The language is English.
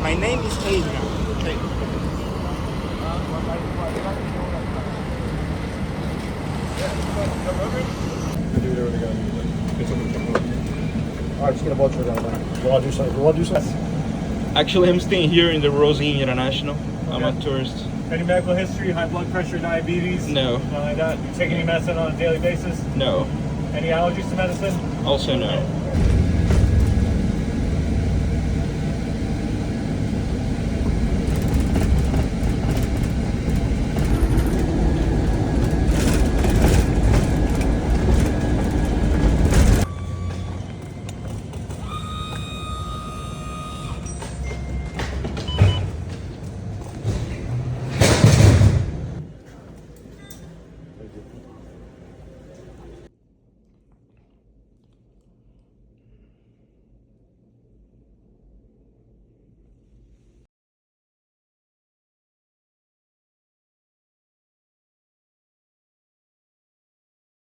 My name is Adrian. Alright, just get a voucher down there. We'll all do something. Actually, I'm staying here in the Rosine International. I'm a tourist. Any medical history, high blood pressure, diabetes? No. Nothing like that. You take any medicine on a daily basis? No. Any allergies to medicine? Also no.